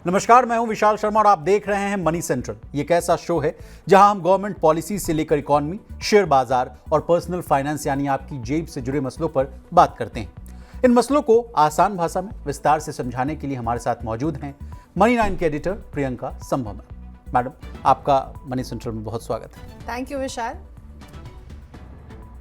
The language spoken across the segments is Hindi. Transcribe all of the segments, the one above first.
नमस्कार, मैं हूं विशाल शर्मा और आप देख रहे हैं मनी सेंट्रल। ये एक ऐसा शो है जहां हम गवर्नमेंट पॉलिसी से लेकर इकोनॉमी, शेयर बाजार और पर्सनल फाइनेंस यानी आपकी जेब से जुड़े मसलों पर बात करते हैं। इन मसलों को आसान भाषा में विस्तार से समझाने के लिए हमारे साथ मौजूद हैं मनी 9 के एडिटर प्रियंका संभव। मैडम, आपका मनी सेंट्रल में बहुत स्वागत है। Thank you Vishal.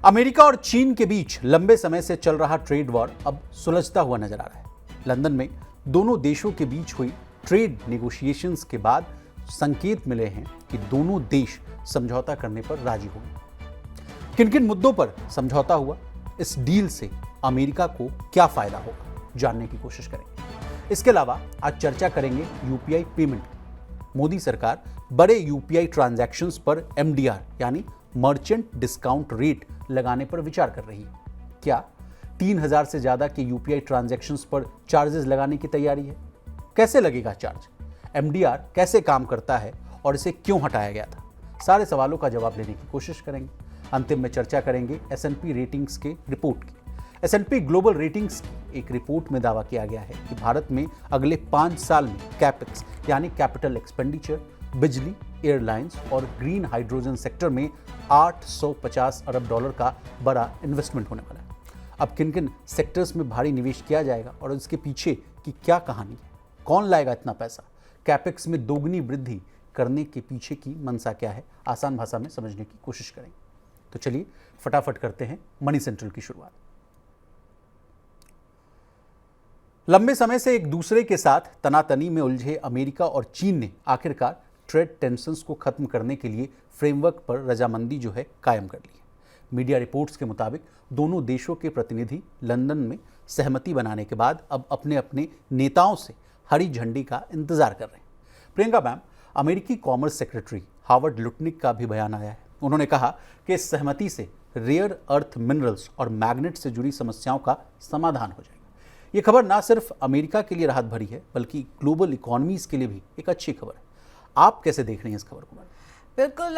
अमेरिका और चीन के बीच लंबे समय से चल रहा ट्रेड वॉर अब सुलझता हुआ नजर आ रहा है। लंदन में दोनों देशों के बीच हुई ट्रेड नेगोशिएशंस के बाद संकेत मिले हैं कि दोनों देश समझौता करने पर राजी होंगे। किन किन मुद्दों पर समझौता हुआ, इस डील से अमेरिका को क्या फायदा होगा, जानने की कोशिश करेंगे। इसके अलावा आज चर्चा करेंगे यूपीआई पेमेंट। मोदी सरकार बड़े यूपीआई ट्रांजैक्शंस पर एमडीआर यानी मर्चेंट डिस्काउंट रेट लगाने पर विचार कर रही है। क्या 3000 से ज्यादा के यूपीआई ट्रांजैक्शंस पर चार्जेस लगाने की तैयारी है? कैसे लगेगा चार्ज? एमडीआर कैसे काम करता है और इसे क्यों हटाया गया था? सारे सवालों का जवाब लेने की कोशिश करेंगे। अंतिम में चर्चा करेंगे एस&पी रेटिंग्स के रिपोर्ट की। एस&पी ग्लोबल रेटिंग्स की एक रिपोर्ट में दावा किया गया है कि भारत में अगले 5 साल में कैपेक्स यानी कैपिटल एक्सपेंडिचर बिजली, एयरलाइंस और ग्रीन हाइड्रोजन सेक्टर में 850 अरब डॉलर का बड़ा इन्वेस्टमेंट होने वाला है। अब किन किन सेक्टर्स में भारी निवेश किया जाएगा और इसके पीछे की क्या कहानी है, कौन लाएगा इतना पैसा, कैपेक्स में दोगुनी वृद्धि करने के पीछे की मंशा क्या है, आसान भाषा में समझने की कोशिश करेंगे। तो चलिए फटाफट करते हैं मनी सेंट्रल की शुरुआत। लंबे समय से एक दूसरे के साथ तनातनी में उलझे अमेरिका और चीन ने आखिरकार ट्रेड टेंशंस को खत्म करने के लिए फ्रेमवर्क पर रजामंदी जो है कायम कर ली है। मीडिया रिपोर्ट्स के मुताबिक दोनों देशों के प्रतिनिधि लंदन में सहमति बनाने के बाद अब अपने अपने नेताओं से हरी झंडी का इंतजार कर रहे हैं। प्रियंका मैम, अमेरिकी कॉमर्स सेक्रेटरी हावर्ड लुटनिक का भी बयान आया है। उन्होंने कहा कि इस सहमति से रेयर अर्थ मिनरल्स और मैग्नेट से जुड़ी समस्याओं का समाधान हो जाएगा। ये खबर ना सिर्फ अमेरिका के लिए राहत भरी है बल्कि ग्लोबल इकोनॉमीज के लिए भी एक अच्छी खबर है। आप कैसे देख रहे हैं इस खबर को? बिल्कुल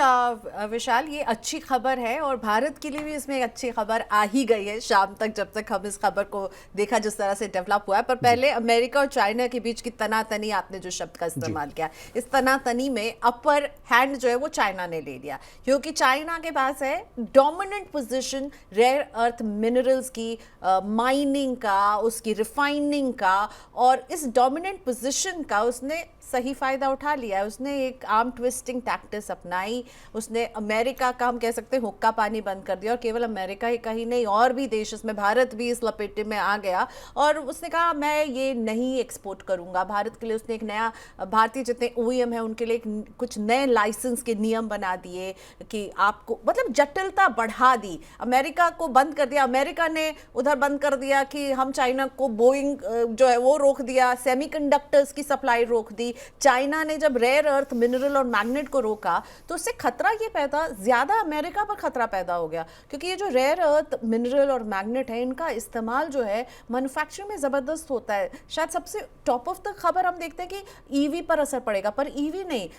विशाल, ये अच्छी खबर है और भारत के लिए भी इसमें एक अच्छी खबर आ ही गई है शाम तक, जब तक हम इस खबर को देखा जिस तरह से डेवलप हुआ है। पर पहले अमेरिका और चाइना के बीच की तनातनी, आपने जो शब्द का इस्तेमाल किया, इस तनातनी में अपर हैंड जो है वो चाइना ने ले लिया, क्योंकि चाइना के पास है dominant position rare earth minerals की माइनिंग का, उसकी रिफाइनिंग का, और इस डोमिनेंट पोजीशन का उसने सही फायदा उठा लिया है। उसने एक आर्म ट्विस्टिंग टैक्टिस अपनाई। उसने अमेरिका का, हम कह सकते हैं, हुक्का पानी बंद कर दिया और केवल अमेरिका ही कहीं नहीं, और भी देश, इसमें भारत भी इस लपेटे में आ गया और उसने कहा मैं ये नहीं एक्सपोर्ट करूंगा। भारत के लिए उसने एक नया, भारतीय जितने OEM है उनके लिए कुछ नए लाइसेंस के नियम बना दिए कि आपको, मतलब जटिलता बढ़ा दी। अमेरिका को बंद कर दिया, अमेरिका ने उधर बंद कर दिया कि हम चाइना को बोइंग जो है वो रोक दिया, सेमीकंडक्टर्स की सप्लाई रोक दी। चाइना ने जब रेयर अर्थ मिनरल और मैग्नेट को रोका तो उससे खतरा ये पैदा, ज्यादा अमेरिका पर खतरा पैदा हो गया, क्योंकि ये जो रेयर अर्थ मिनरल और मैग्नेट है इनका इस्तेमाल जो है मैन्युफैक्चरिंग में जबरदस्त होता है। शायद सबसे टॉप ऑफ द खबर हम देखते हैं कि ईवी पर असर पड़ेगा, पर ईवी नहीं,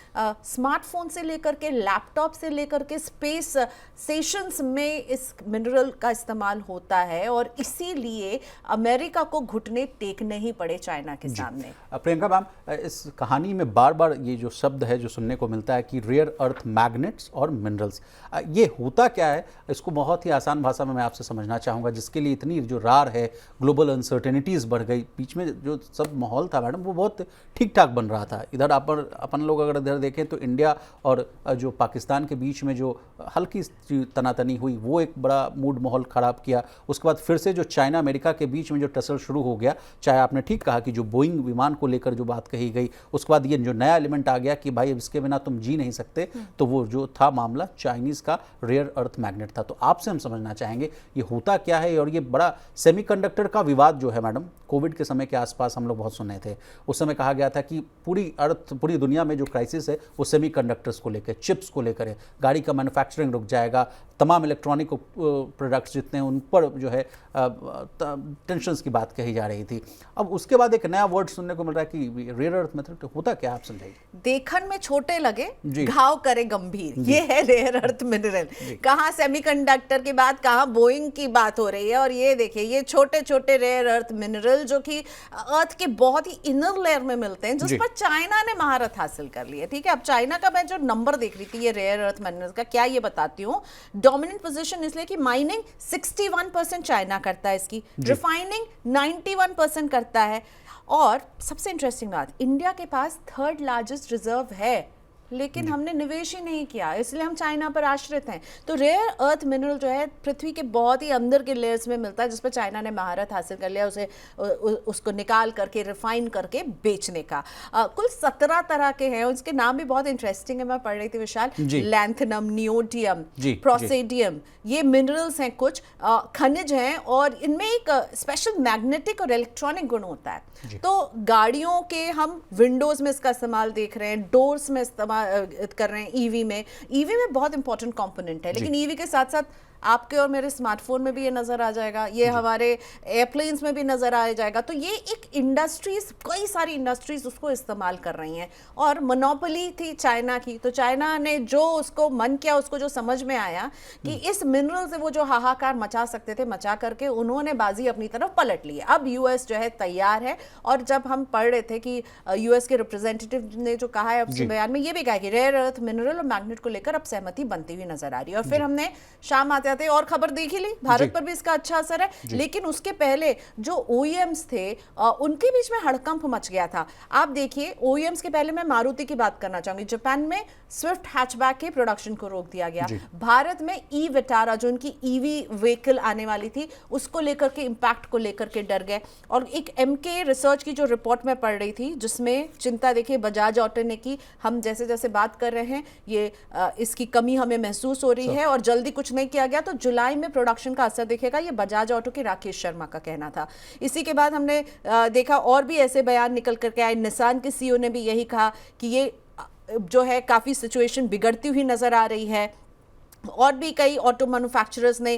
स्मार्टफोन से लेकर के लैपटॉप से लेकर के स्पेस स्टेशंस में इस मिनरल का इस्तेमाल होता है और इसीलिए अमेरिका को घुटने टेकने ही पड़े चाइना के सामने। प्रियंका मैम, इस कहानी में बार बार ये जो शब्द है जो सुनने को मिलता है कि रेयर अर्थ मैग्नेट्स और मिनरल्स, ये होता क्या है? इसको बहुत ही आसान भाषा में मैं आपसे समझना चाहूँगा, जिसके लिए इतनी जो रार है, ग्लोबल अनसर्टेनिटीज़ बढ़ गई, बीच में जो सब माहौल था मैडम वो बहुत ठीक ठाक बन रहा था। इधर अपन लोग अगर इधर देखें तो इंडिया और जो पाकिस्तान के बीच में जो हल्की तनातनी हुई वो एक बड़ा मूड माहौल ख़राब किया। उसके बाद फिर से जो चाइना अमेरिका के बीच में जो टसल शुरू हो गया, चाहे आपने ठीक कहा कि जो बोइंग विमान को लेकर जो बात कही गई, उसके बाद ये जो नया एलिमेंट आ गया कि भाई इसके बिना तुम जी नहीं सकते, तो वो जो था मामला चाइनीज़ का रेयर अर्थ मैग्नेट था। तो आपसे हम समझना चाहेंगे ये होता क्या है, और ये बड़ा सेमीकंडक्टर का विवाद जो है मैडम, कोविड के समय के आसपास हम लोग बहुत सुने थे। उस समय कहा गया था कि पूरी दुनिया में जो क्राइसिस है वो सेमीकंडक्टर्स को लेकर, चिप्स को लेकर है। गाड़ी का मैन्युफैक्चरिंग रुक जाएगा, तमाम इलेक्ट्रॉनिक प्रोडक्ट्स जितने हैं उन पर जो है टेंशन्स की बात कही जा रही थी। अब उसके बाद एक नया वर्ड सुनने को मिल रहा है कि रेयर अर्थ मेटल होता क्या, आप समझाइए। देखन में छोटे लगे, घाव करे गंभीर, ये है रेयर अर्थ मिनरल। कहाँ सेमीकंडक्टर की बात, कहाँ बोइंग की बात हो रही है, और ये देखिए ये छोटे छोटे रेयर अर्थ मिनरल जो कि अर्थ के बहुत ही इनर लेयर में मिलते हैं, जिस पर चाइना ने महारत हासिल कर ली है। ठीक है, अब चाइना का मैं जो नंबर देख रही थी ये रेयर अर्थ मिनरल का, क्या ये बताती हूँ, डोमिनेंट पोजीशन इसलिए कि माइनिंग 61% चाइना करता है, इसकी रिफाइनिंग 91% करता है, और सबसे इंटरेस्टिंग बात, इंडिया के पास 3rd लार्जेस्ट रिजर्व है, लेकिन हमने निवेश ही नहीं किया, इसलिए हम चाइना पर आश्रित हैं। तो रेयर अर्थ मिनरल जो है पृथ्वी के बहुत ही अंदर के लेयर्स में मिलता है, जिस पर चाइना ने महारत हासिल कर लिया, उसको निकाल करके रिफाइन करके बेचने का। कुल 17 तरह के हैं, उसके नाम भी बहुत इंटरेस्टिंग है, मैं पढ़ रही थी विशाल, लैंथनम, नियोडियम, प्रोसेडियम, ये मिनरल्स हैं, कुछ खनिज हैं, और इनमें एक स्पेशल मैग्नेटिक और इलेक्ट्रॉनिक गुण होता है। तो गाड़ियों के हम विंडोज में इसका इस्तेमाल देख रहे हैं, डोर्स में इस्तेमाल कर रहे हैं, ईवी में बहुत इंपॉर्टेंट कंपोनेंट है, लेकिन ईवी के साथ साथ आपके और मेरे स्मार्टफोन में भी ये नजर आ जाएगा, ये हमारे एयरप्लेन्स में भी नजर आ जाएगा। तो ये एक इंडस्ट्रीज, कई सारी इंडस्ट्रीज उसको इस्तेमाल कर रही हैं, और मोनोपोली थी चाइना की, तो चाइना ने जो उसको मन किया, उसको जो समझ में आया कि इस मिनरल से वो जो हाहाकार मचा सकते थे, मचा करके उन्होंने बाजी अपनी तरफ पलट ली है। अब यूएस जो है तैयार है, और जब हम पढ़ रहे थे कि यूएस के रिप्रेजेंटेटिव ने जो कहा है अपने बयान में, ये भी कहा कि रेयर अर्थ मिनरल और मैग्नेट को लेकर अब सहमति बनती हुई नजर आ रही है। और फिर हमने शाम आते और खबर देख ही ली, भारत पर भी इसका अच्छा असर है, लेकिन उसके पहले जो ओईएम्स थे उनके बीच में हड़कंप मच गया था। आप देखिए, ओईएम्स के पहले मैं मारुति की बात करना चाहूंगी। जापान में स्विफ्ट हैचबैक के प्रोडक्शन को रोक दिया गया, भारत में ई विटारा जो उनकी ईवी व्हीकल आने वाली थी, उसको लेकर के, इंपैक्ट को लेकर के डर गए। और एक एमके रिसर्च की जो रिपोर्ट में पढ़ रही थी, जिसमें चिंता देखिए बजाज ऑटो ने की, हम जैसे जैसे बात कर रहे हैं ये इसकी कमी हमें महसूस हो रही है, और जल्दी कुछ नहीं किया गया तो जुलाई में प्रोडक्शन का असर दिखेगा, ये बजाज ऑटो के राकेश शर्मा का कहना था। इसी के बाद हमने देखा और भी ऐसे बयान निकल करके आए, निसान के सीईओ ने भी यही कहा कि ये जो है काफ़ी सिचुएशन बिगड़ती हुई नज़र आ रही है। और भी कई ऑटो मैन्युफैक्चरर्स ने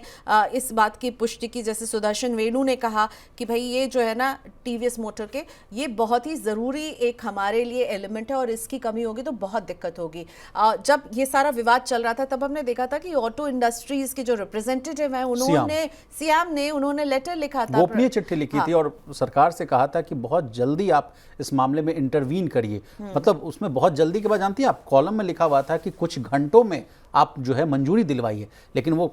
इस बात की पुष्टि की, जैसे सुदर्शन वेणु ने कहा कि भाई ये जो है ना टीवीएस मोटर के, ये बहुत ही ज़रूरी एक हमारे लिए एलिमेंट है, और इसकी कमी होगी तो बहुत दिक्कत होगी। जब ये सारा विवाद चल रहा था, तब हमने देखा था कि ऑटो इंडस्ट्रीज़ के जो रिप्रेजेंटेटिव हैं, उन्होंने लेटर लिखा था, गोपनीय चिट्ठी लिखी थी, और सरकार से कहा था कि बहुत जल्दी आप इस मामले में इंटरवीन करिए। मतलब उसमें बहुत जल्दी के बाद, जानती है आप, कॉलम में लिखा हुआ था कि कुछ घंटों में आप जो है मंजूरी दिलवाइए, लेकिन वो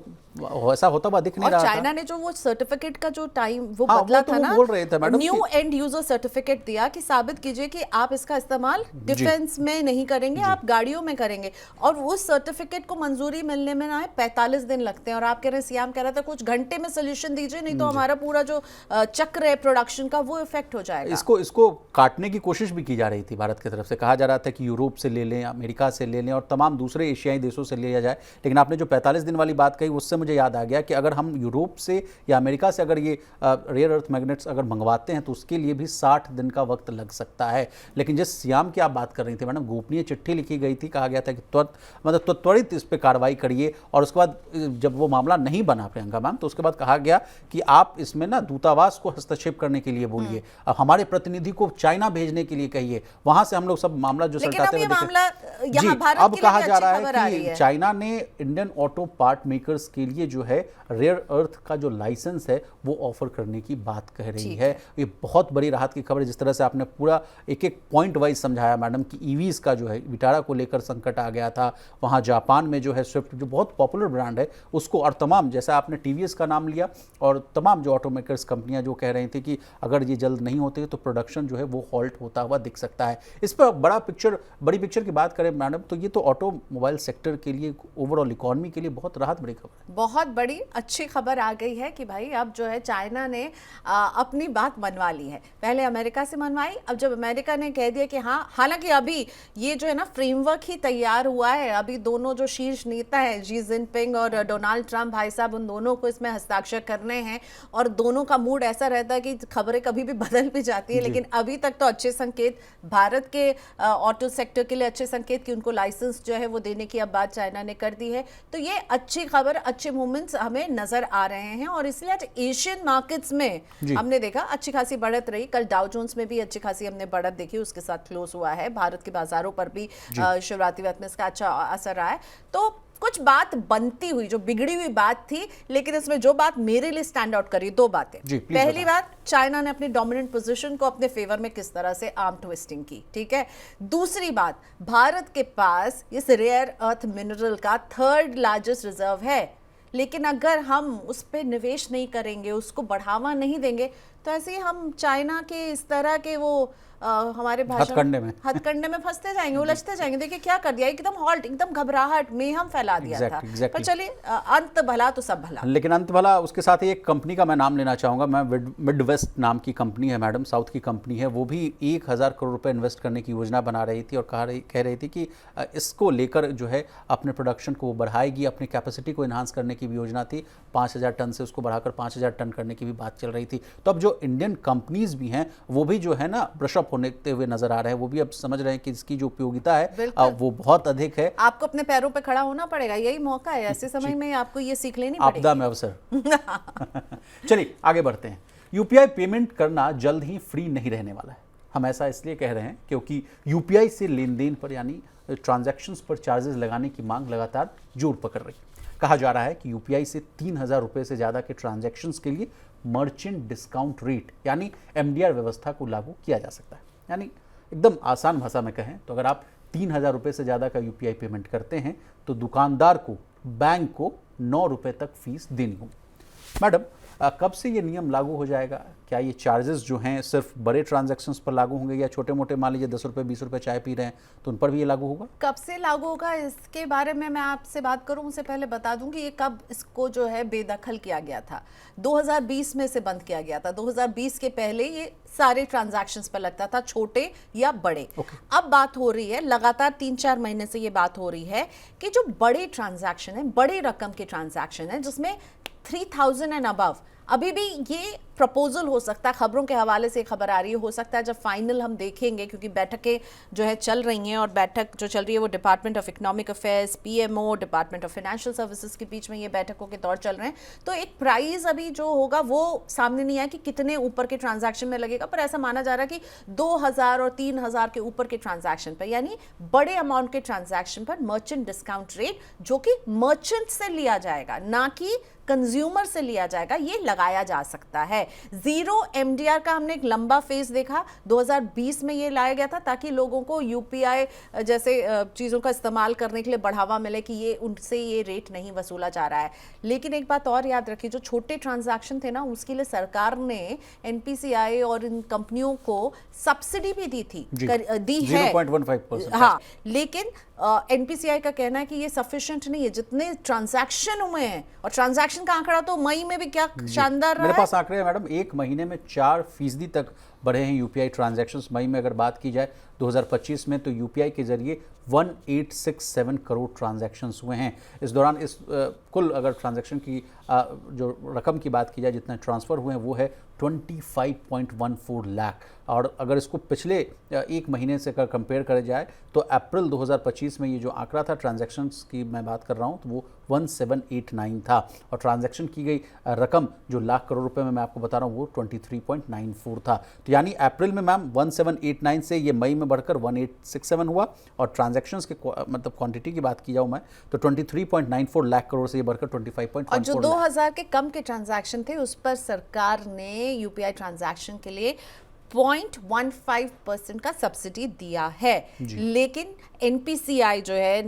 ऐसा होता हुआ दिख नहीं रहा था। चाइना ने जो वो सर्टिफिकेट का जो टाइम वो बदला था ना, बोल रहे थे madam, new and user certificate दिया कि साबित कीजिए कि आप इसका इस्तेमाल डिफेंस में नहीं करेंगे, आप गाड़ियों में करेंगे, और उस सर्टिफिकेट को मंजूरी मिलने में ना 45 दिन लगते हैं, और आप कह रहे हैं, सीएम कह रहा था कुछ घंटे में सोल्यूशन दीजिए, नहीं तो हमारा पूरा जो चक्र है प्रोडक्शन का वो इफेक्ट हो जाएगा। इसको काटने की कोशिश भी की जा रही थी भारत की तरफ से, कहा जा रहा था कि यूरोप से ले लें, अमेरिका से ले लें, और तमाम दूसरे एशियाई देशों से लिया जाए। लेकिन आपने जो 45 दिन वाली बात कही, उससे मुझे याद आ गया कि अगर हम यूरोप से या अमेरिका से अगर ये रेयर अर्थ मैग्नेट्स अगर मंगवाते हैं, तो उसके लिए भी 60 दिन का वक्त लग सकता है। लेकिन जिस सियाम की आप बात कर रही थी मैडम, गोपनीय चिट्ठी लिखी गई थी, कहा गया था कि त्वरित इस पर कार्रवाई करिए, और उसके बाद जब वो मामला नहीं बना प्रियंका मैम, तो उसके बाद कहा गया कि आप इसमें ना दूतावास को हस्तक्षेप करने के लिए बोलिए, अब हमारे प्रतिनिधि को चाइना भेजने के लिए कहिए, वहां से हम लोग सब मामला जो सलटाते हुए अब कहा जा रहा है कि चाइना ने इंडियन ऑटो पार्ट मेकर्स के लिए जो है रेयर अर्थ का जो लाइसेंस है वो ऑफर करने की बात कह रही है। ये बहुत बड़ी राहत की खबर है, जिस तरह से आपने पूरा एक एक पॉइंट वाइज समझाया मैडम कि ईवीज का जो है विटारा को लेकर संकट आ गया था, वहाँ जापान में जो है स्विफ्ट जो बहुत पॉपुलर ब्रांड है उसको, और तमाम जैसा आपने टीवीएस का नाम लिया, और तमाम जो ऑटो मेकर्स कंपनियां जो कह रही थी कि अगर ये जल्द नहीं होते तो प्रोडक्शन जो है वो हॉल्ट होता हुआ दिख सकता है। इस पर बड़ी पिक्चर की बात करें मैडम, तो ये तो ऑटोमोबाइल सेक्टर के लिए, ओवरऑल इकोनॉमी के लिए बहुत राहत बड़ी खबर है, बहुत बड़ी अच्छी खबर आ गई है कि भाई अब जो है चाइना ने अपनी बात मनवा ली है। पहले अमेरिका से मनवाई, अब जब अमेरिका ने कह दिया कि हाँ, हालांकि अभी ये जो है ना फ्रेमवर्क ही तैयार हुआ है, अभी दोनों जो शीर्ष नेता हैं शी जिनपिंग और डोनाल्ड ट्रंप भाई साहब, उन दोनों को इसमें हस्ताक्षर करने हैं, और दोनों का मूड ऐसा रहता है कि खबरें कभी भी बदल भी जाती है, लेकिन अभी तक तो अच्छे संकेत भारत के ऑटो सेक्टर के लिए, अच्छे संकेत कि उनको लाइसेंस जो है वो देने की अब बात चाइना ने कर दी है। तो ये अच्छी खबर, अच्छी अच्छे मूवमेंट्स हमें नजर आ रहे हैं और इसलिए आज एशियन मार्केट्स में जी। हमने देखा अच्छी खासी बढ़त रही। कल डाउ जोन्स में भी अच्छी खासी हमने बढ़त देखी, उसके साथ क्लोज हुआ है। भारत के बाजारों पर भी शिवरात्रि व्रत में इसका अच्छा असर रहा है। तो कुछ बात बनती हुई, जो बिगड़ी हुई बात थी, लेकिन इसमें जो बात मेरे लिए स्टैंड आउट करी, दो बातें। पहली बात, चाइना ने अपनी डोमिनेंट पोजीशन को अपने फेवर में किस तरह से आर्म ट्विस्टिंग की, ठीक है। दूसरी बात, भारत के पास इस रेयर अर्थ मिनरल का 3rd लार्जेस्ट रिजर्व है, लेकिन अगर हम उस पर निवेश नहीं करेंगे, उसको बढ़ावा नहीं देंगे, तो ऐसे ही हम चाइना के इस तरह के वो हमारे हथकंडे में फंसते जाएंगे, उलझते जाएंगे। देखिए क्या कर दिया, एकदम हॉल्ट, एकदम घबराहट में हम फैला दिया था। पर चलिए, अंत भला तो सब भला। लेकिन अंत भला, उसके साथ ही एक कंपनी का मैं नाम लेना चाहूंगा। मैं मिडवेस्ट नाम की कंपनी है मैडम, साउथ की कंपनी है, वो भी 1000 करोड़ रुपए इन्वेस्ट करने की योजना बना रही थी और कह रही थी कि इसको लेकर जो है अपने प्रोडक्शन को बढ़ाएगी, अपनी कैपेसिटी को इन्हांस करने की भी योजना थी। 5000 टन से उसको बढ़ाकर 5000 टन करने की भी बात चल रही थी। तो अब जो इंडियन कंपनीज भी हैं वो भी जो है ना ब्रशअप होने हुए नजर आ रहे हैं। वो भी अब समझ रहे हैं कि इसकी जो उपयोगिता है वो बहुत अधिक है। आपको अपने पैरों पे खड़ा होना पड़ेगा, यही मौका है। ऐसे समय में आपको ये सीख लेनी पड़ेगी। आपदा में अवसर। चलिए आगे बढ़ते हैं। यूपीआई पेमेंट करना जल्द ही फ्री नहीं रहने वाला है। हम ऐसा इसलिए कह रहे हैं क्योंकि यूपीआई से लेन देन पर यानी ट्रांजैक्शंस पर चार्जेस लगाने की मांग लगातार जोर पकड़ रही है। कहा जा रहा है कि यूपीआई से 3000 रुपए से ज्यादा के ट्रांजैक्शंस के लिए मर्चेंट डिस्काउंट रेट यानी एमडीआर व्यवस्था को लागू किया जा सकता है। यानी एकदम आसान भाषा में कहें तो अगर आप 3000 रुपए से ज़्यादा का यूपीआई पेमेंट करते हैं तो दुकानदार को बैंक को 9 रुपए तक फीस देनी होगी। मैडम, कब से ये नियम लागू हो जाएगा? क्या ये चार्जेस जो हैं सिर्फ बड़े ट्रांजैक्शंस पर लागू होंगे या छोटे मोटे, मान लीजिए 10 रुपये 20 रुपये चाय पी रहे हैं तो उन पर भी ये लागू होगा? कब से लागू होगा इसके बारे में मैं आपसे बात करूं उससे पहले बता दूं कि ये कब इसको जो है बेदखल किया गया था। 2020 में से बंद किया गया था। 2020 के पहले ये सारे ट्रांजैक्शंस पर लगता था, छोटे या बड़े। अब बात हो रही है, लगातार 3-4 महीने से ये बात हो रही है कि जो बड़े ट्रांजैक्शन है, बड़े रकम के ट्रांजैक्शन है जिसमें 3000 एंड अबव, अभी भी ये प्रपोजल हो सकता है। खबरों के हवाले से खबर आ रही है, हो सकता है जब फाइनल हम देखेंगे, क्योंकि बैठकें जो है चल रही हैं और बैठक जो चल रही है वो department of economic affairs, PMO, department of financial services के बीच में ये बैठकों के दौर चल रहे हैं। तो एक प्राइस अभी जो होगा वो सामने नहीं आया कि कितने ऊपर के ट्रांजैक्शन में लगेगा, पर ऐसा माना जा रहा है कि 2000 और 3000 के ऊपर के ट्रांजैक्शन पर, यानी बड़े अमाउंट के ट्रांजैक्शन पर मर्चेंट डिस्काउंट रेट, जो कि मर्चेंट से लिया जाएगा ना कि कंज्यूमर से लिया जाएगा, ये लगाया जा सकता है। जीरो एमडीआर का हमने एक लंबा फेज देखा, 2020 में ये लाया गया था ताकि लोगों को यूपीआई जैसे चीज़ों का इस्तेमाल करने के लिए बढ़ावा मिले कि ये उनसे ये रेट नहीं वसूला जा रहा है। लेकिन एक बात और याद रखिए, जो छोटे ट्रांजैक्शन थे ना, उसके लिए सरकार ने एनपीसीआई और इन कंपनियों को सब्सिडी भी दी है 0.15%। हाँ, लेकिन एनपीसीआई का कहना है कि ये सफिशिएंट नहीं है जितने ट्रांजैक्शन हुए हैं। और ट्रांजैक्शन का आंकड़ा तो मई में भी क्या शानदार रहा है। मेरे पास आंकड़े हैं मैडम, एक महीने में 4% तक बढ़े हैं यूपीआई ट्रांजैक्शंस। मई में अगर बात की जाए 2025 में तो यूपीआई के जरिए 1867 करोड़ ट्रांजैक्शंस हुए हैं। इस दौरान इस कुल अगर ट्रांजैक्शन की जो रकम की बात की जाए, जितने ट्रांसफ़र हुए हैं वो है 25.14 लाख। और अगर इसको पिछले एक महीने से अगर कंपेयर करा जाए तो अप्रैल 2025 में ये जो आंकड़ा था ट्रांजैक्शंस की मैं बात कर रहा हूँ तो वो 1789 था। और ट्रांजैक्शन की गई रकम जो लाख करोड़ रुपए में मैं आपको बता रहा हूँ वो 23.94 था। तो यानी अप्रैल में मैम 1789 से ये मई में बढ़कर 1867 हुआ। और ट्रांजैक्शंस के मतलब क्वांटिटी की बात की जाऊँ मैं तो 23.94 लाख करोड़ से ये बढ़कर 25.14 और जो 2000 के कम के ट्रांजैक्शन थे उस पर सरकार ने यूपीआई ट्रांजैक्शन के लिए 0.15% का सब्सिडी दिया है। लेकिन एनपीसीआई जो है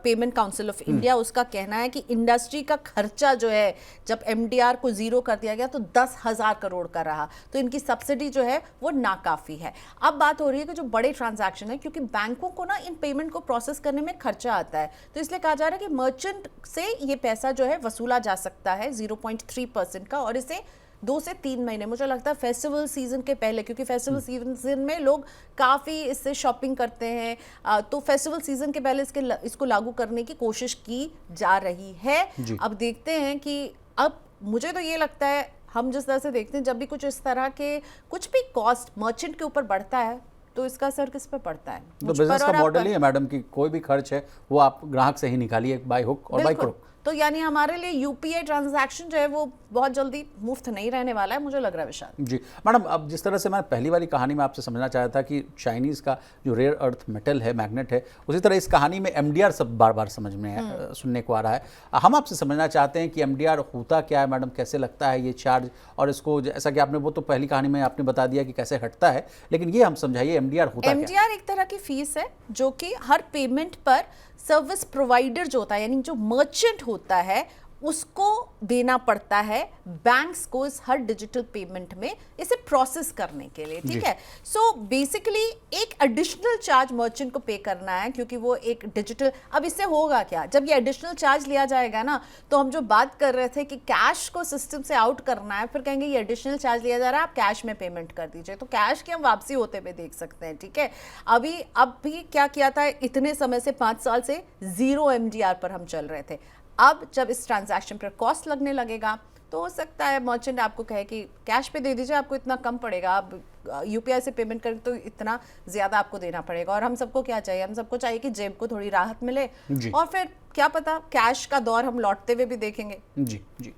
पेमेंट काउंसिल ऑफ इंडिया, उसका कहना है कि इंडस्ट्री का खर्चा जो है जब एमडीआर को जीरो कर दिया गया तो 10,000 करोड़ का रहा, तो इनकी सब्सिडी जो है वो नाकाफी है। अब बात हो रही है कि जो बड़े ट्रांजैक्शन है, क्योंकि बैंकों को ना इन पेमेंट को प्रोसेस करने में खर्चा आता है, तो इसलिए कहा जा रहा है कि मर्चेंट से ये पैसा जो है वसूला जा सकता है 0.3% का, और इसे 2 से 3 महीने, मुझे लगता है फेस्टिवल सीजन के पहले, क्योंकि फेस्टिवल सीजन में लोग काफ़ी इससे शॉपिंग करते हैं, तो फेस्टिवल सीजन के पहले इसको लागू करने की कोशिश की जा रही है। अब देखते हैं कि अब मुझे तो ये लगता है, हम जिस तरह से देखते हैं जब भी कुछ इस तरह के कुछ भी कॉस्ट मर्चेंट के ऊपर बढ़ता है तो इसका असर किस पे पड़ता है? तो बिजनेस का मॉडल ही है मैडम कि कोई भी खर्च है वो आप ग्राहक से ही निकालिए बाय हुक और बाय क्रुक। तो यानी हमारे लिए यूपीआई ट्रांजैक्शन जो है वो बहुत जल्दी मुफ्त नहीं रहने वाला है, मुझे लग रहा है विशाल। जी मैडम, अब जिस तरह से मैं पहली वाली कहानी में आपसे समझना चाहा था कि चाइनीज़ का जो रेयर अर्थ मेटल है, मैग्नेट है, उसी तरह इस कहानी में एमडीआर सब बार बार समझ में सुनने को आ रहा है। हम आपसे समझना चाहते हैं कि एमडीआर होता क्या है मैडम, कैसे लगता है ये चार्ज, और इसको जैसा कि आपने वो तो पहली कहानी में आपने बता दिया कि कैसे हटता है, लेकिन ये हम समझाइए एमडीआर होता क्या है? एमडीआर एक तरह की फीस है जो कि हर पेमेंट पर सर्विस प्रोवाइडर जो होता है यानी जो मर्चेंट होता है उसको देना पड़ता है बैंक्स को इस हर डिजिटल पेमेंट में इसे प्रोसेस करने के लिए, ठीक है। सो बेसिकली एक एडिशनल चार्ज मर्चेंट को पे करना है क्योंकि वो एक डिजिटल। अब इससे होगा क्या, जब ये एडिशनल चार्ज लिया जाएगा ना, तो हम जो बात कर रहे थे कि कैश को सिस्टम से आउट करना है, फिर कहेंगे ये एडिशनल चार्ज लिया जा रहा है, आप कैश में पेमेंट कर दीजिए, तो कैश की हम वापसी होते हुए देख सकते हैं, ठीक है। अब भी क्या किया था, इतने समय से 5 साल से 0 एमडीआर पर हम चल रहे थे। अब जब इस ट्रांजैक्शन पर कॉस्ट लगने लगेगा तो हो सकता है मर्चेंट आपको कहे कि कैश पे दे दीजिए, आपको इतना कम पड़ेगा, आप यूपीआई से पेमेंट करें तो इतना ज़्यादा आपको देना पड़ेगा। और हम सबको क्या चाहिए, हम सबको चाहिए कि जेब को थोड़ी राहत मिले, और फिर क्या पता कैश का दौर हम लौटते हुए भी देखेंगे। जी जी,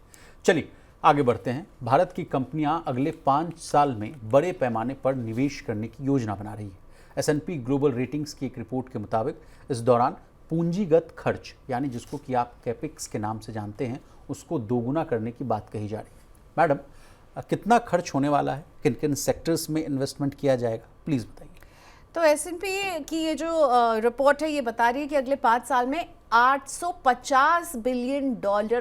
चलिए आगे बढ़ते हैं। भारत की कंपनियां अगले 5 साल में बड़े पैमाने पर निवेश करने की योजना बना रही है। S&P ग्लोबल रेटिंग्स की एक रिपोर्ट के मुताबिक इस दौरान पूंजीगत खर्च, यानी जिसको कि आप कैपेक्स के नाम से जानते हैं, उसको दोगुना करने की बात कही जा रही है। मैडम, कितना खर्च होने वाला है, किन किन सेक्टर्स में इन्वेस्टमेंट किया जाएगा, प्लीज़ बताइए। तो S&P की ये जो रिपोर्ट है ये बता रही है कि अगले 5 साल में $850 बिलियन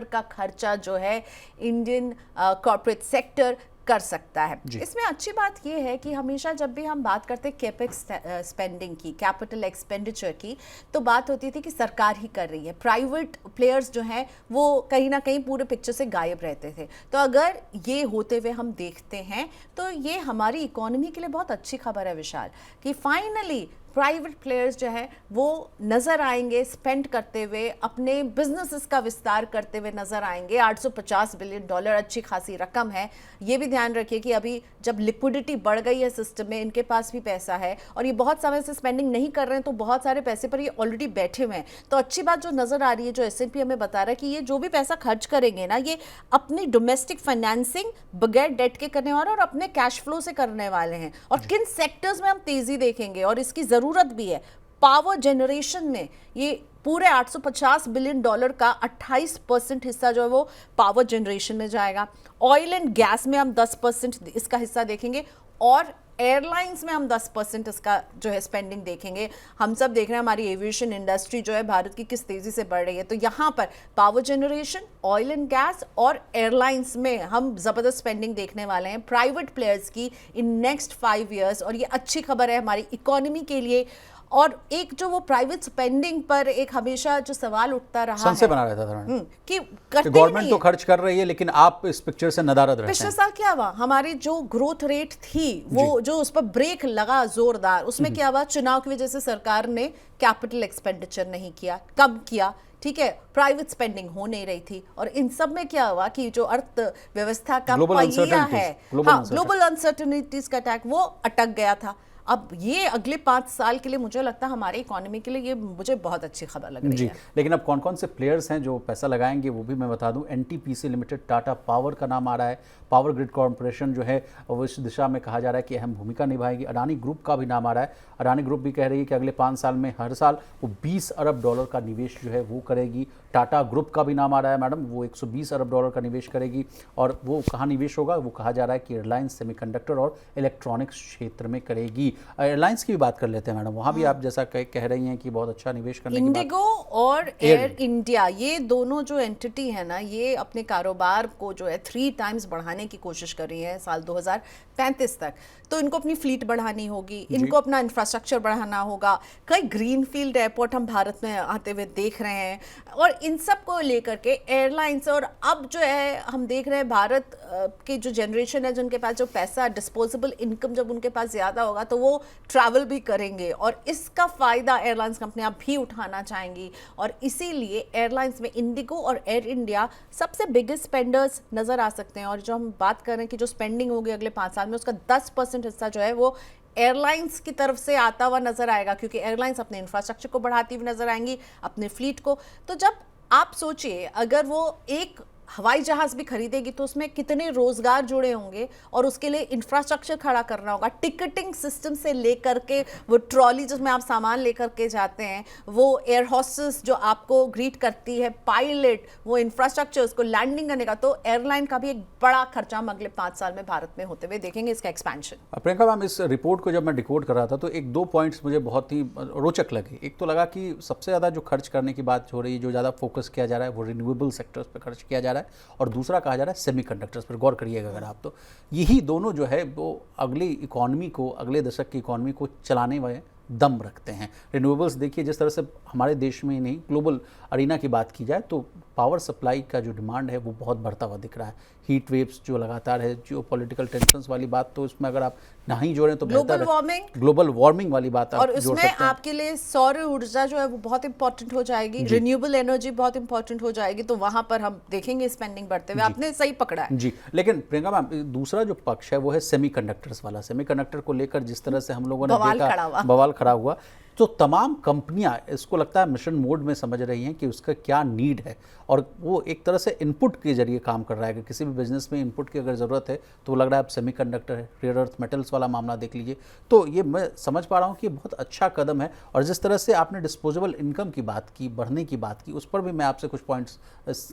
का खर्चा जो है इंडियन कॉर्पोरेट सेक्टर कर सकता है। इसमें अच्छी बात यह है कि हमेशा जब भी हम बात करते हैं कैपेक्स स्पेंडिंग की, कैपिटल एक्सपेंडिचर की, तो बात होती थी कि सरकार ही कर रही है, प्राइवेट प्लेयर्स जो हैं वो कहीं ना कहीं पूरे पिक्चर से गायब रहते थे। तो अगर ये होते हुए हम देखते हैं तो ये हमारी इकोनॉमी के लिए बहुत अच्छी खबर है विशाल, कि फाइनली प्राइवेट प्लेयर्स जो है वो नज़र आएंगे, स्पेंड करते हुए, अपने बिजनेसेस का विस्तार करते हुए नज़र आएंगे। $850 बिलियन अच्छी खासी रकम है। ये भी ध्यान रखिए कि अभी जब लिक्विडिटी बढ़ गई है सिस्टम में, इनके पास भी पैसा है और ये बहुत समय से स्पेंडिंग नहीं कर रहे हैं, तो बहुत सारे पैसे पर ये ऑलरेडी बैठे हुए हैं। तो अच्छी बात जो नज़र आ रही है, जो S&P हमें बता रहा है कि ये जो भी पैसा खर्च करेंगे ना, ये अपनी डोमेस्टिक फाइनेंसिंग बगैर डेट के करने वाले और अपने कैश फ्लो से करने वाले हैं। और किन सेक्टर्स में हम तेज़ी देखेंगे और इसकी ज़रूरत भी है, पावर जनरेशन में ये पूरे $850 बिलियन का 28% हिस्सा जो है वो पावर जनरेशन में जाएगा। ऑयल एंड गैस में हम 10% इसका हिस्सा देखेंगे और एयरलाइंस में हम 10% इसका जो है स्पेंडिंग देखेंगे। हम सब देख रहे हैं हमारी एविएशन इंडस्ट्री जो है भारत की किस तेजी से बढ़ रही है, तो यहाँ पर power generation, oil and gas और एयरलाइंस में हम ज़बरदस्त स्पेंडिंग देखने वाले हैं प्राइवेट प्लेयर्स की इन नेक्स्ट 5 years। और ये अच्छी खबर है हमारी इकोनॉमी के लिए। और एक जो वो प्राइवेट स्पेंडिंग पर एक हमेशा जो सवाल उठता रहा है, बना रहता था कि गवर्नमेंट तो खर्च कर रही है लेकिन आप इस पिक्चर से नदारद रहते हैं। पिछले साल क्या हुआ, हमारी जो ग्रोथ रेट थी वो जो उस पर ब्रेक लगा जोरदार, उसमें क्या हुआ, चुनाव की वजह से सरकार ने कैपिटल एक्सपेंडिचर नहीं किया, कम किया, ठीक है, प्राइवेट स्पेंडिंग हो नहीं रही थी। और इन सब में क्या हुआ कि जो अर्थव्यवस्था का पहिया है, ग्लोबल अनसर्टेनिटीज का अटैक, वो अटक गया था। अब ये अगले 5 साल के लिए मुझे लगता है हमारी इकोनॉमी के लिए ये मुझे बहुत अच्छी खबर लग रही है। लेकिन अब कौन कौन से प्लेयर्स हैं जो पैसा लगाएंगे वो भी मैं बता दूं। NTPC लिमिटेड, टाटा पावर का नाम आ रहा है, पावर ग्रिड कॉर्पोरेशन जो है वो इस दिशा में कहा जा रहा है कि अहम भूमिका निभाएगी। अडानी ग्रुप का भी नाम आ रहा है। अडानी ग्रुप भी कह रही है कि अगले 5 साल में हर साल वो $20 अरब का निवेश जो है वो करेगी। टाटा ग्रुप का भी नाम आ रहा है मैडम, वो $120 अरब का निवेश करेगी। और वो कहाँ निवेश होगा, वो कहा जा रहा है कि एयरलाइंस, सेमीकंडक्टर और इलेक्ट्रॉनिक्स क्षेत्र में करेगी। एयरलाइंस की भी बात कर लेते हैं मैडम, वहाँ भी आप जैसा कह रही हैं कि बहुत अच्छा निवेश करने की बात। इंडिगो और एयर इंडिया, ये दोनों जो एंटिटी है ना, ये अपने कारोबार को जो है 3 times बढ़ाने की कोशिश कर रही है साल 2035 तक। तो इनको अपनी फ्लीट बढ़ानी होगी, इनको अपना इंफ्रास्ट्रक्चर बढ़ाना होगा। कई ग्रीनफील्ड एयरपोर्ट हम भारत में आते हुए देख रहे हैं और इन सब को लेकर के एयरलाइंस, और अब जो है हम देख रहे हैं भारत की जो जनरेशन है, जिनके पास जो पैसा, डिस्पोजेबल इनकम जब उनके पास ज़्यादा होगा तो वो ट्रैवल भी करेंगे और इसका फ़ायदा एयरलाइंस कंपनियां भी उठाना चाहेंगी। और इसीलिए एयरलाइंस में इंडिगो और एयर इंडिया सबसे बिगेस्ट स्पेंडर्स नज़र आ सकते हैं। और जो हम बात कर रहे हैं कि जो स्पेंडिंग होगी अगले 5 साल में, उसका 10% हिस्सा जो है वो एयरलाइंस की तरफ से आता हुआ नजर आएगा, क्योंकि एयरलाइंस अपने इंफ्रास्ट्रक्चर को बढ़ाती हुई नजर आएंगी, अपने फ्लीट को। तो जब आप सोचिए अगर वो एक हवाई जहाज भी खरीदेगी तो उसमें कितने रोजगार जुड़े होंगे और उसके लिए इंफ्रास्ट्रक्चर खड़ा करना होगा, टिकटिंग सिस्टम से लेकर के वो ट्रॉली जिसमें आप सामान लेकर के जाते हैं, वो एयर हॉस्टेस जो आपको ग्रीट करती है, पायलट, वो इंफ्रास्ट्रक्चर, उसको लैंडिंग करने का, तो एयरलाइन का भी एक बड़ा खर्चा हम अगले 5 साल में भारत में होते हुए देखेंगे, इसका एक्सपेंशन। प्रियंका मैम, इस रिपोर्ट को जब मैं डिकोड कर रहा था तो एक दो पॉइंट्स मुझे बहुत ही रोचक लगे। एक तो लगा कि सबसे ज़्यादा जो खर्च करने की बात हो रही है, जो ज़्यादा फोकस किया जा रहा है वो रिन्यूएबल सेक्टर्स पर खर्च किया जा रहा है, और दूसरा कहा जा रहा है सेमीकंडक्टर्स पर। गौर करिएगा अगर आप, तो यही दोनों जो है वो अगली इकॉनमी को, अगले दशक की इकॉनमी को चलाने वाले दम रखते हैं। रिन्यूएबल्स देखिए, जिस तरह से हमारे देश में ही नहीं ग्लोबल अरीना की बात की जाए तो पावर सप्लाई का जो डिमांड है वो बहुत बढ़ता हुआ दिख रहा है। हीट वेव्स जो लगातार है, जो पॉलिटिकल टेंशंस वाली बात तो इसमें अगर आप ना ही जोड़ें तो बेहतर है। ग्लोबल वार्मिंग वाली बात आप और जोड़ उसमें सकते हैं। आपके लिए सौर ऊर्जा जो है वो बहुत इंपॉर्टेंट हो जाएगी, रिन्यूएबल एनर्जी बहुत इंपॉर्टेंट हो जाएगी, तो वहां पर हम देखेंगे स्पेंडिंग बढ़ते हुए। आपने सही पकड़ा है जी। लेकिन प्रियंका मैम, दूसरा जो पक्ष है वो है सेमीकंडक्टर्स वाला। सेमीकंडक्टर को लेकर जिस तरह से हम लोगों ने देखा बवाल खड़ा हुआ, तो तमाम कंपनियां इसको लगता है मिशन मोड में समझ रही हैं कि उसका क्या नीड है, और वो एक तरह से इनपुट के जरिए काम कर रहा है कि किसी भी बिजनेस में इनपुट की अगर ज़रूरत है तो वो लग रहा है अब सेमीकंडक्टर है। रेयर अर्थ मेटल्स वाला मामला देख लीजिए। तो ये मैं समझ पा रहा हूँ कि ये बहुत अच्छा कदम है। और जिस तरह से आपने डिस्पोजेबल इनकम की बात की, बढ़ने की बात की, उस पर भी मैं आपसे कुछ पॉइंट्स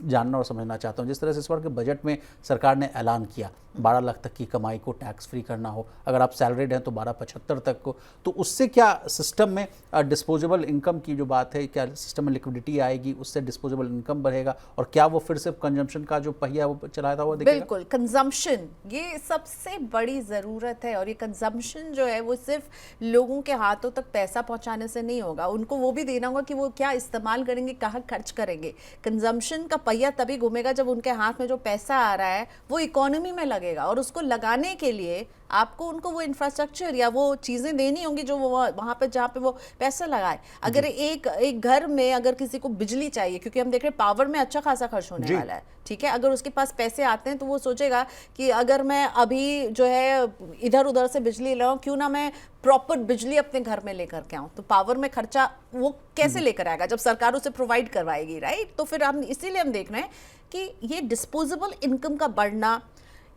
जानना और समझना चाहता हूँ। जिस तरह से इस बार के बजट में सरकार ने ऐलान किया 12 लाख तक की कमाई को टैक्स फ्री करना हो, अगर आप सैलरीड हैं तो 12,75 तक को, तो उससे क्या सिस्टम में डिस्पोजेबल इनकम की जो बात है, क्या सिस्टम में लिक्विडिटी आएगी, उससे डिस्पोजेबल इनकम बढ़ेगा, और क्या वो फिर से कंजम्पशन का जो पहिया वो चलाता हुआ दिखेगा? बिल्कुल, कंजम्पशन ये सबसे बड़ी ज़रूरत है, और ये कंजम्पशन जो है वो सिर्फ लोगों के हाथों तक पैसा पहुंचाने से नहीं होगा, उनको वो भी देना होगा कि वो क्या इस्तेमाल करेंगे, कहाँ खर्च करेंगे। कंजम्पशन का पहिया तभी घूमेगा जब उनके हाथ में जो पैसा आ रहा है वो इकोनॉमी में लगेगा, और उसको लगाने के लिए आपको उनको वो इंफ्रास्ट्रक्चर या वो चीज़ें देनी होंगी जो वो वहाँ पे जहाँ पे वो पैसा लगाए। अगर एक घर में अगर किसी को बिजली चाहिए, क्योंकि हम देख रहे हैं पावर में अच्छा खासा खर्च होने वाला है, ठीक है, अगर उसके पास पैसे आते हैं तो वो सोचेगा कि अगर मैं अभी जो है इधर उधर से बिजली लाऊं, क्यों ना मैं प्रॉपर बिजली अपने घर में लेकर के आऊं। तो पावर में खर्चा वो कैसे लेकर आएगा जब सरकार उसे प्रोवाइड करवाएगी, राइट? तो फिर हम इसीलिए हम देख रहे हैं कि ये डिस्पोजेबल इनकम का बढ़ना,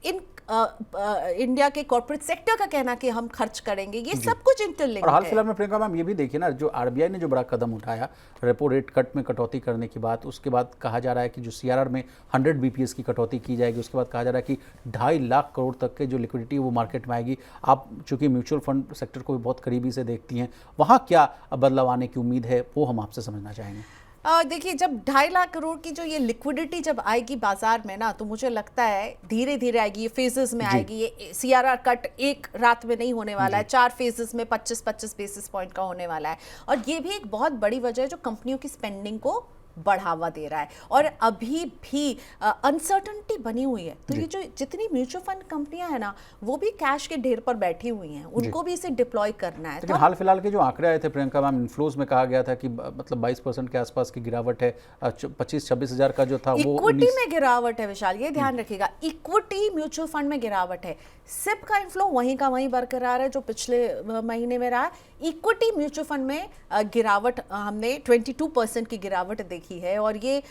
इन इंडिया के कॉर्पोरेट सेक्टर का कहना कि हम खर्च करेंगे, ये सब कुछ इंटरलिंक्ड और हाल है। फिलहाल में प्रियंका मैम ये भी देखिए ना, जो आरबीआई ने जो बड़ा कदम उठाया रेपो रेट कट में कटौती करने की बात, उसके बाद कहा जा रहा है कि जो सीआरआर में 100 बीपीएस की कटौती की जाएगी, उसके बाद कहा जा रहा है कि 2.5 लाख करोड़ तक के जो लिक्विडिटी है वो मार्केट में आएगी। आप चूंकि म्यूचुअल फंड सेक्टर को भी बहुत करीबी से देखती हैं, वहाँ क्या बदलाव आने की उम्मीद है वो हम आपसे समझना चाहेंगे। देखिए, जब 2.5 लाख करोड़ की जो ये लिक्विडिटी जब आएगी बाजार में ना, तो मुझे लगता है धीरे धीरे आएगी, ये फेजेस में आएगी। ये सीआरआर कट एक रात में नहीं होने वाला है, 4 फेजेस में 25-25 बेसिस पॉइंट का होने वाला है। और ये भी एक बहुत बड़ी वजह है जो कंपनियों की स्पेंडिंग को बढ़ावा दे रहा है, और अभी भी अनसर्टनिटी बनी हुई है। तो ये जो जितनी म्यूचुअल फंड कंपनियां हैं ना, वो भी कैश के ढेर पर बैठी हुई हैं, उनको भी इसे डिप्लॉय करना है। लेकिन हाल फिलहाल के जो आंकड़े आए थे प्रियंका मैम, इन्फ्लोज में कहा गया था कि मतलब 22% के आसपास की गिरावट है, 25-26 हज़ार का जो था वो इक्विटी में गिरावट है विशाल, ये ध्यान रखिएगा, इक्विटी म्यूचुअल फंड में गिरावट है। सिप का इनफ्लो वहीं का वहीं बरकरार है जो पिछले महीने में रहा। इक्विटी म्यूचुअल फंड में गिरावट हमने 22% की गिरावट देखी है, और ये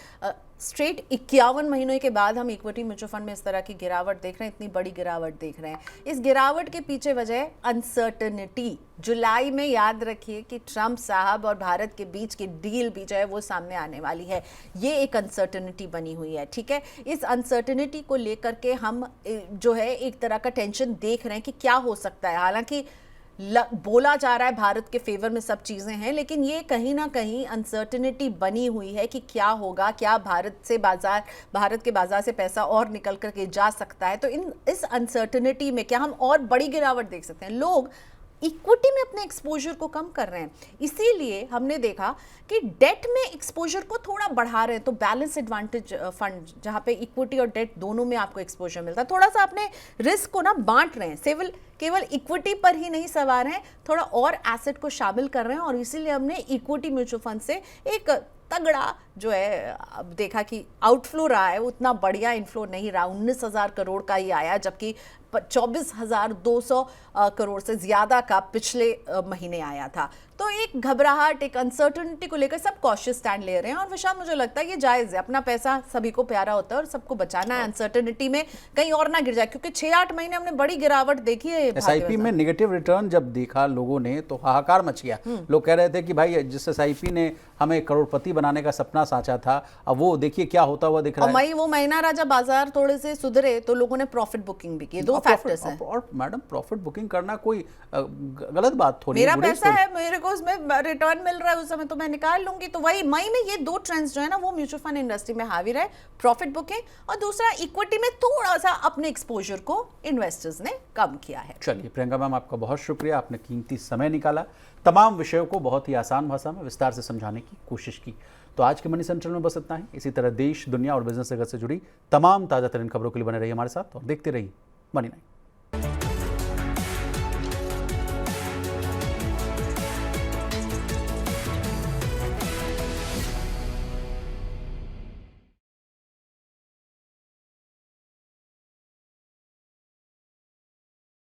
स्ट्रेट 51 महीनों के बाद हम इक्विटी म्यूचुअल फंड में इस तरह की गिरावट देख रहे हैं, इतनी बड़ी गिरावट देख रहे हैं। इस गिरावट के पीछे वजह अनसर्टनिटी। जुलाई में याद रखिए कि ट्रंप साहब और भारत के बीच की डील भी जो है वो सामने आने वाली है, ये एक अनसर्टनिटी बनी हुई है, ठीक है। इस अनसर्टनिटी को लेकर के हम जो है एक तरह का टेंशन देख रहे हैं कि क्या हो सकता है। हालांकि बोला जा रहा है भारत के फेवर में सब चीज़ें हैं, लेकिन ये कहीं ना कहीं अनसर्टनिटी बनी हुई है कि क्या होगा, क्या भारत के बाजार से पैसा और निकल करके जा सकता है। तो इस अनसर्टनिटी में क्या हम और बड़ी गिरावट देख सकते हैं। लोग इक्विटी में अपने एक्सपोजर को कम कर रहे हैं, इसीलिए हमने देखा कि डेट में एक्सपोजर को थोड़ा बढ़ा रहे हैं। तो बैलेंस एडवांटेज फंड, जहां पे इक्विटी और डेट दोनों में आपको एक्सपोजर मिलता है, थोड़ा सा अपने रिस्क को ना बांट रहे हैं, केवल इक्विटी पर ही नहीं सवार हैं, थोड़ा और एसेट को शामिल कर रहे हैं। और इसीलिए हमने इक्विटी म्यूचुअल फंड से एक तगड़ा जो है अब देखा कि आउटफ्लो रहा है, उतना बढ़िया इनफ्लो नहीं रहा। 19,000 करोड़ का ही आया, जबकि 24,200 करोड़ से ज्यादा का पिछले महीने आया था। तो एक घबराहट, एक अनसर्टेनिटी को लेकर सब कॉशियस स्टैंड ले रहे हैं। और विशाल, मुझे लगता है ये जायज है, अपना पैसा सभी को प्यारा होता है और सबको बचाना है, अनसर्टेनिटी में कहीं और ना गिर जाए, क्योंकि 6-8 महीने हमने बड़ी गिरावट देखी है। एसआईपी में नेगेटिव रिटर्न जब देखा लोगों ने तो हाहाकार मच गया। लोग कह रहे थे कि भाई जिस एसआईपी ने हमें करोड़पति बनाने का सपना साचा था, अब वो देखिए क्या होता हुआ दिख रहा है। वो महीना राजा बाजार थोड़े से सुधरे तो लोगों ने प्रॉफिट बुकिंग भी की। दो फैक्टर्स हैं। और मैडम प्रॉफिट बुकिंग करना कोई गलत बात थोड़ी, मेरा पैसा है, मेरे को उसमें रिटर्न मिल रहा है उस समय, तो मैं निकाल लूंगी। तो वही मई में ये दो ट्रेंड्स जो है ना वो म्यूचुअल फंड इंडस्ट्री में हावी रहे, प्रॉफिट बुकिंग और दूसरा इक्विटी में थोड़ा सा अपने एक्सपोजर को इन्वेस्टर्स ने कम किया है। चलिए प्रियंका मैम, आपका बहुत शुक्रिया, आपने कीमती समय निकाला, तमाम विषयों को बहुत ही आसान भाषा में विस्तार से समझाने की कोशिश की। तो आज के मनी सेंट्रल में बस इतना ही। इसी तरह देश, दुनिया और बिजनेस जगत से जुड़ी तमाम ताजा तरीन खबरों के लिए बने रहिए हमारे साथ और देखते रहिए मनी नाइन।